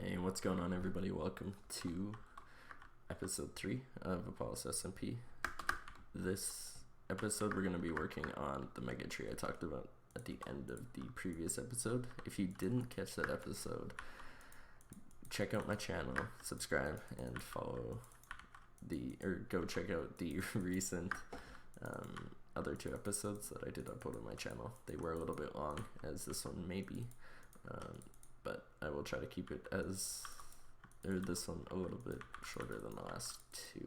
Hey, what's going on, everybody? Welcome to episode 3 of Apallos SMP. This episode, we're going to be working on the mega tree I talked about at the end of the previous episode. If you didn't catch that episode, check out my channel, subscribe, and go check out the recent other 2 episodes that I did upload on my channel. They were a little bit long, as this one may be. But I will try to keep it this one a little bit shorter than the last 2,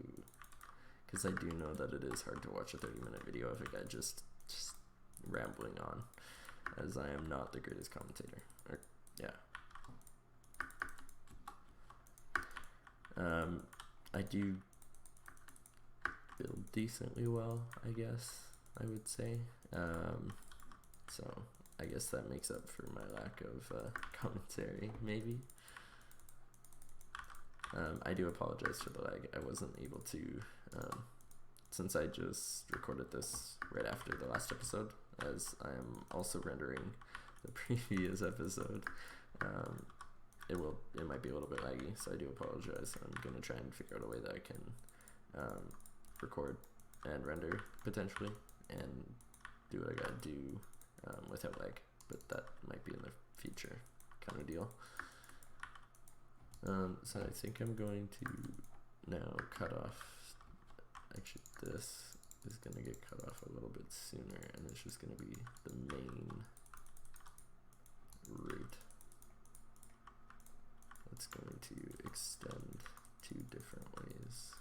because I do know that it is hard to watch a 30-minute video of a guy just rambling on, as I am not the greatest commentator. I do build decently well, I guess I would say. So I guess that makes up for my lack of commentary, maybe. I do apologize for the lag. I wasn't able to, since I just recorded this right after the last episode, as I am also rendering the previous episode. It might be a little bit laggy, so I do apologize. I'm gonna try and figure out a way that I can record and render potentially, and do what I gotta do without lag, but that might be in the future kind of deal. So I think I'm going to now cut off, actually this is going to get cut off a little bit sooner, and it's just going to be the main root that's going to extend 2 different ways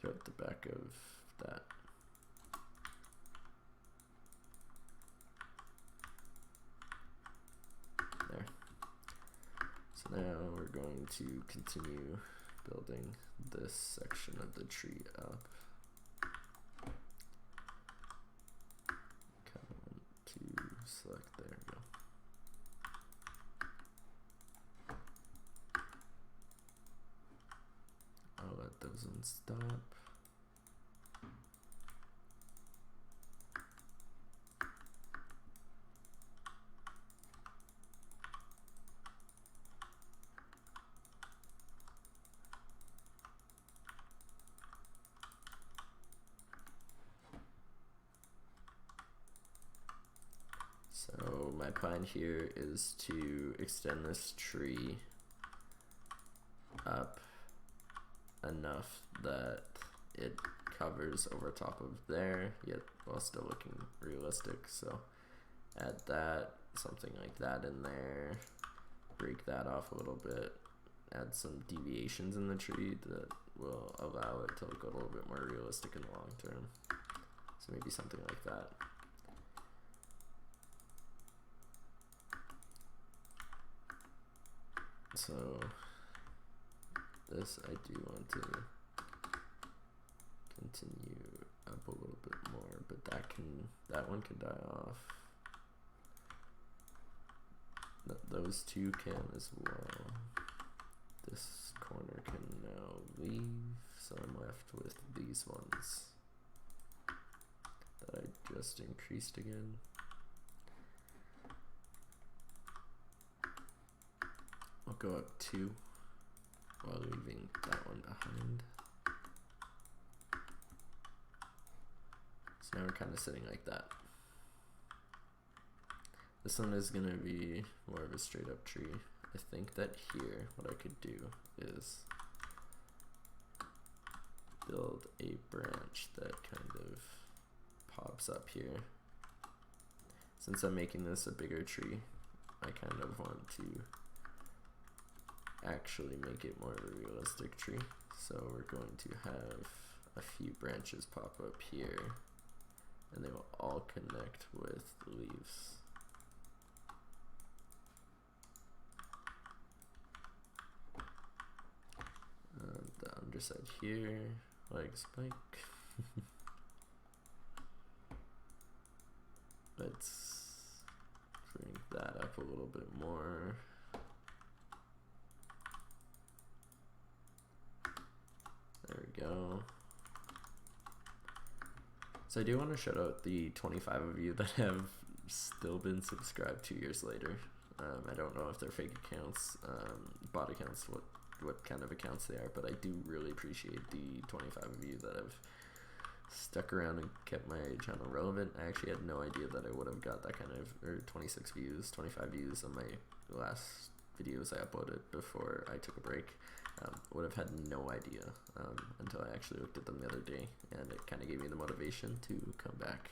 throughout the back of that. There. So now we're going to continue building this section of the tree up. Kind of want to select, there we go. I'll let those ones stop. So my plan here is to extend this tree up enough that it covers over top of there, yet while still looking realistic. So add that, something like that in there, break that off a little bit, add some deviations in the tree that will allow it to look a little bit more realistic in the long term. So maybe something like that. So this I do want to continue up a little bit more, but that one can die off. Those 2 can as well. This corner can now leave, so I'm left with these ones that I just increased again. I'll go up 2 while leaving that one behind. So now we're kind of sitting like that. This one is going to be more of a straight up tree. I think that here what I could do is build a branch that kind of pops up here. Since I'm making this a bigger tree, I kind of want to actually make it more of a realistic tree. So we're going to have a few branches pop up here, and they will all connect with leaves. The underside here, like spike. Let's bring that up a little bit more. There we go. So I do want to shout out the 25 of you that have still been subscribed 2 years later. I don't know if they're fake accounts, bot accounts, what kind of accounts they are, but I do really appreciate the 25 of you that have stuck around and kept my channel relevant. I actually had no idea that I would have got that kind of, or 26 views, 25 views on my last videos I uploaded before I took a break. Would have had no idea until I actually looked at them the other day, and it kind of gave me the motivation to come back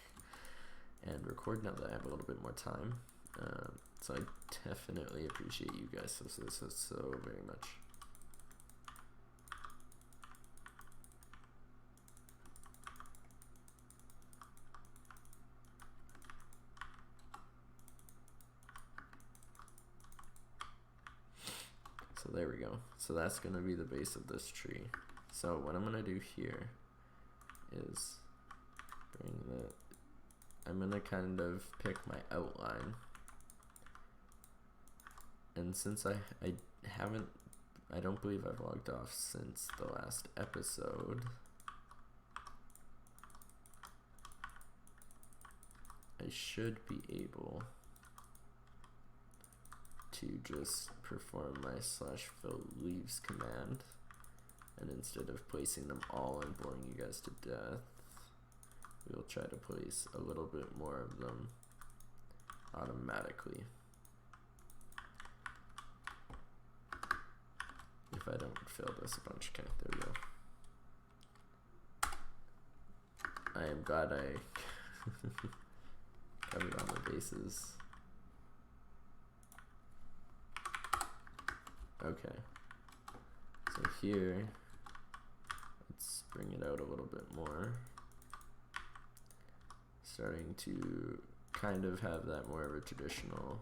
and record now that I have a little bit more time. So I definitely appreciate you guys so very much. So there we go. So that's going to be the base of this tree. So what I'm going to do here is bring I'm going to kind of pick my outline. And since I don't believe I've logged off since the last episode, I should be able to just perform my /fill leaves command, and instead of placing them all and boring you guys to death, we'll try to place a little bit more of them automatically. If I don't fill this a bunch, okay, there we go. I am glad I covered all my bases. Okay, so here, let's bring it out a little bit more. Starting to kind of have that more of a traditional.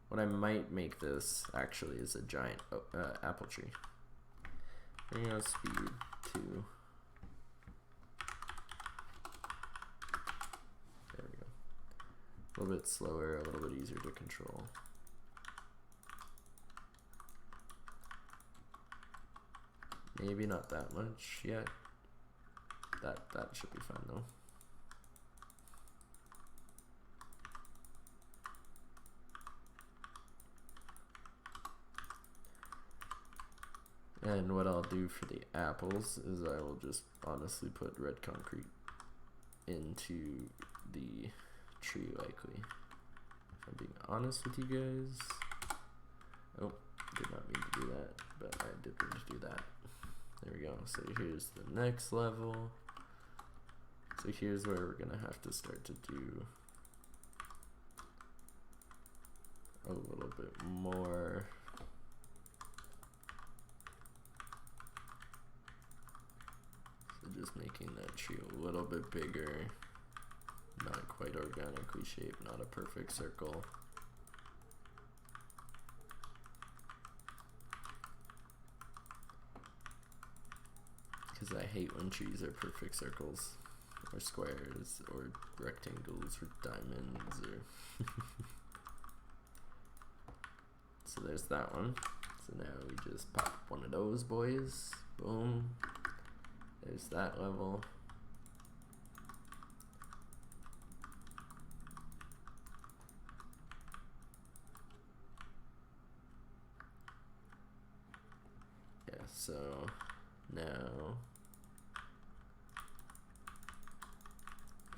What I might make this actually is a giant apple tree. Bring out speed to. There we go. A little bit slower, a little bit easier to control. Maybe not that much yet. That should be fine though. And what I'll do for the apples is I will just honestly put red concrete into the tree likely. If I'm being honest with you guys. Oh, did not mean to do that, but I did mean to do that. There we go. So here's the next level. So here's where we're gonna have to start to do a little bit more. So just making that tree a little bit bigger. Not quite organically shaped, not a perfect circle. Because I hate when trees are perfect circles, or squares, or rectangles, or diamonds, or So there's that one. So now we just pop one of those boys. Boom. There's that level. Yeah, so now,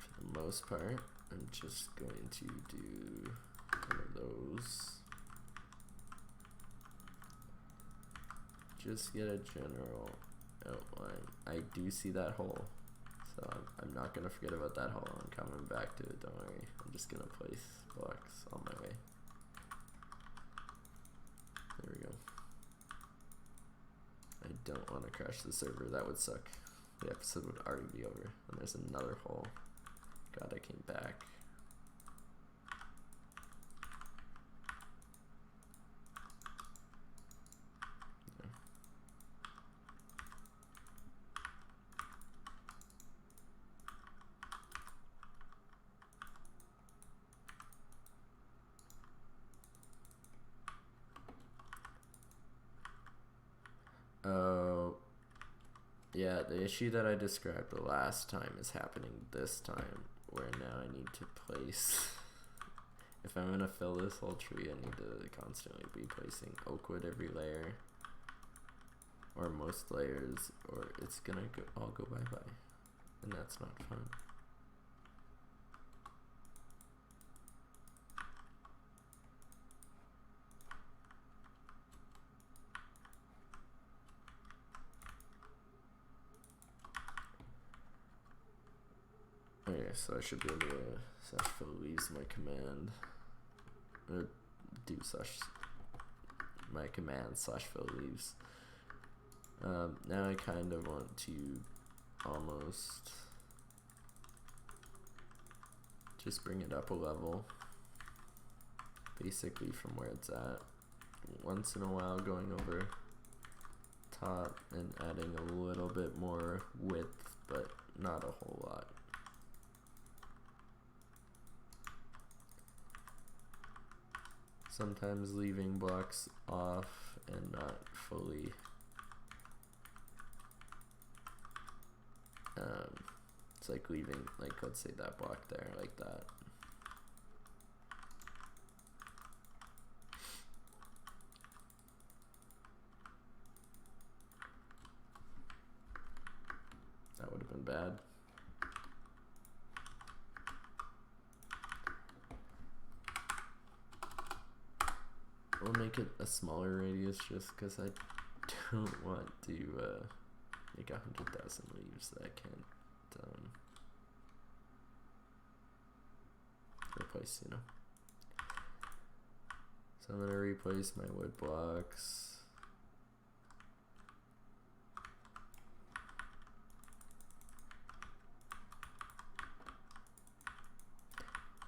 for the most part, I'm just going to do one of those. Just get a general outline. I do see that hole, so I'm not gonna forget about that hole. I'm coming back to it, don't worry. I'm just gonna place blocks on my way. There we go. I don't want to crash the server, that would suck. The episode would already be over. And there's another hole. God, I came back. Oh, yeah, the issue that I described the last time is happening this time, where now I need to place if I'm gonna fill this whole tree, I need to constantly be placing oak wood every layer, or most layers, or it's gonna all go bye-bye, and that's not fun. Okay, so I should be able to slash fill leaves my command, or do slash my command slash fill leaves. Now I kind of want to almost just bring it up a level, basically from where it's at. Once in a while going over top and adding a little bit more width, but not a whole lot. Sometimes leaving blocks off and not fully it's like leaving, like, let's say that block there, like that. That would have been bad. We'll make it a smaller radius just because I don't want to make 100,000 leaves that I can't replace, you know. So I'm gonna replace my wood blocks.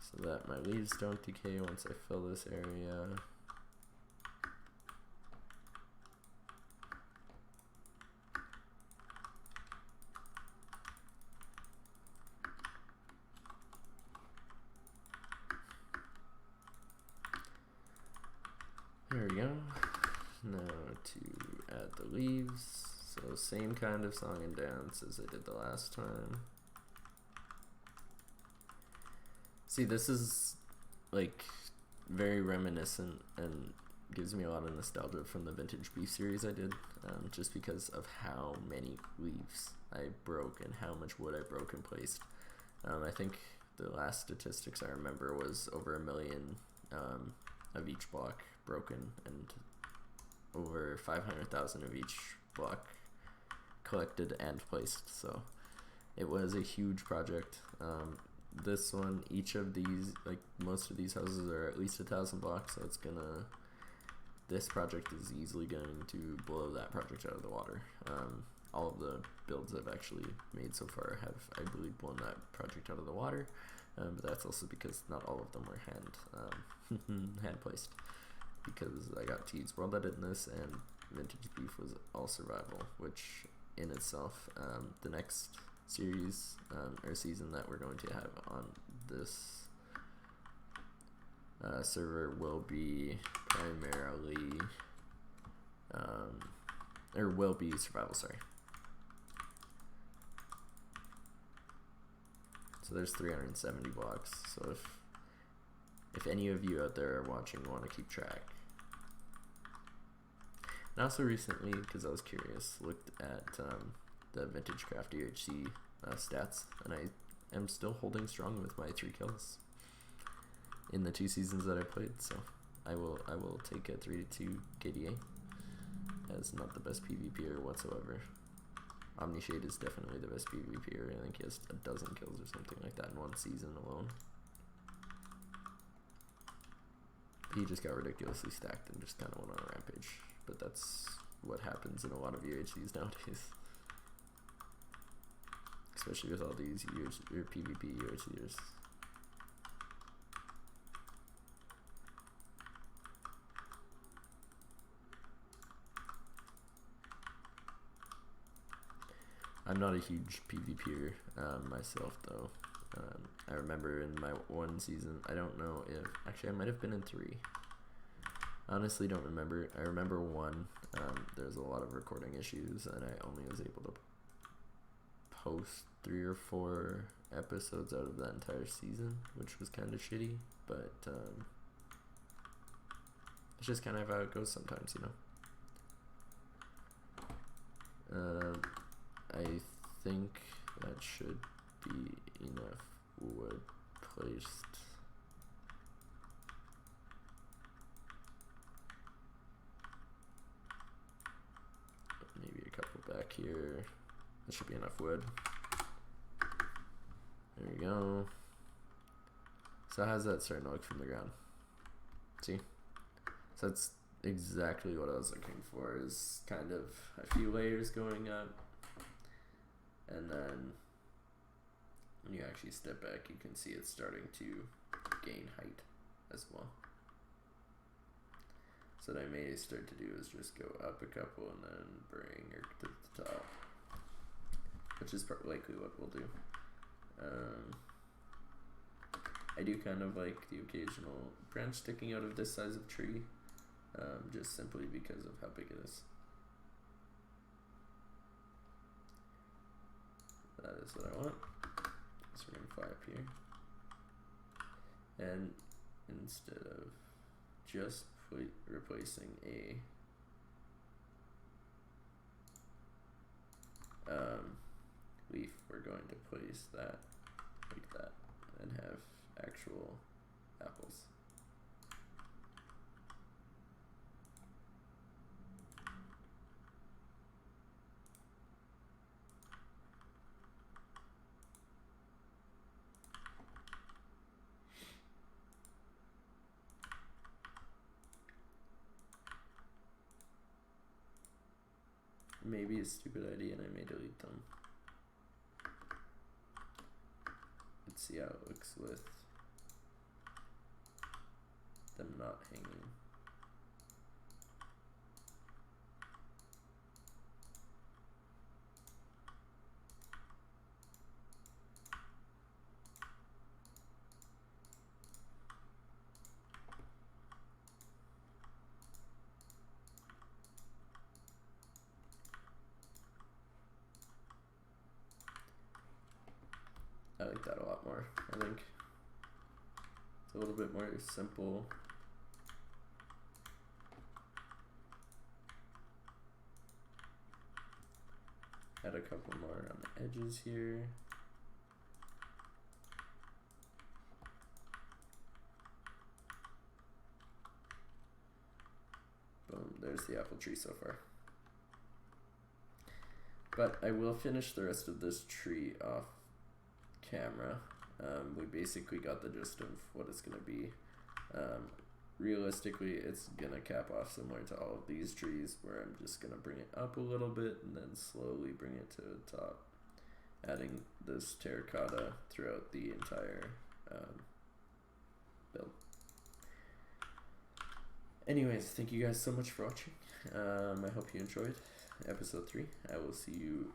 So that my leaves don't decay once I fill this area. There we go. Now to add the leaves. So same kind of song and dance as I did the last time. See, this is like very reminiscent and gives me a lot of nostalgia from the vintage beef series I did, just because of how many leaves I broke and how much wood I broke and placed. I think the last statistics I remember was over 1 million of each block broken, and over 500,000 of each block collected and placed. So it was a huge project. This one, each of these, like most of these houses are at least 1,000 blocks, so it's gonna, this project is easily going to blow that project out of the water. All of the builds I've actually made so far have, I believe, blown that project out of the water, but that's also because not all of them were hand placed, because I got to use world edit in this, and vintage beef was all survival, which in itself, the next series or season that we're going to have on this server will be primarily or will be survival, sorry. So there's 370 blocks, so if any of you out there are watching want to keep track. And also recently, because I was curious, looked at the Vintage Craft UHC stats, and I am still holding strong with my 3 kills in the 2 seasons that I played, so I will take a 3-2 KDA as not the best PvPer whatsoever. Omnishade is definitely the best PvPer. I think he has 12 kills or something like that in 1 season alone. He just got ridiculously stacked and just kind of went on a rampage, but that's what happens in a lot of UHCs nowadays. Especially with all these PvP UHCers. I'm not a huge PvPer myself, though. I remember in my 1 season, I don't know if, actually I might have been in 3. Honestly don't remember. I remember 1, there's a lot of recording issues, and I only was able to post 3 or 4 episodes out of that entire season, which was kind of shitty, but it's just kind of how it goes sometimes, you know. I think that should be enough wood placed. Maybe a couple back here. That should be enough wood. There we go. So how's that starting to look from the ground? See? So that's exactly what I was looking for, is kind of a few layers going up. And then when you actually step back, you can see it's starting to gain height as well. So what I may start to do is just go up a couple and then bring her to the top, which is likely what we'll do. I do kind of like the occasional branch sticking out of this size of tree, just simply because of how big it is. That is what I want. So we're gonna fly up here, and instead of just replacing a leaf, we're going to place that like that and have actual apples. Maybe a stupid idea and I may delete them. Let's see how it looks with them not hanging. I like that a lot more. I think it's a little bit more simple. Add a couple more on the edges here. Boom, there's the apple tree so far. But I will finish the rest of this tree off camera. We basically got the gist of what it's going to be. Realistically, it's going to cap off similar to all of these trees, where I'm just going to bring it up a little bit and then slowly bring it to the top, adding this terracotta throughout the entire build. Anyways, thank you guys so much for watching. I hope you enjoyed episode 3. I will see you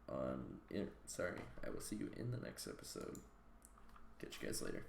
I will see you in the next episode. Catch you guys later.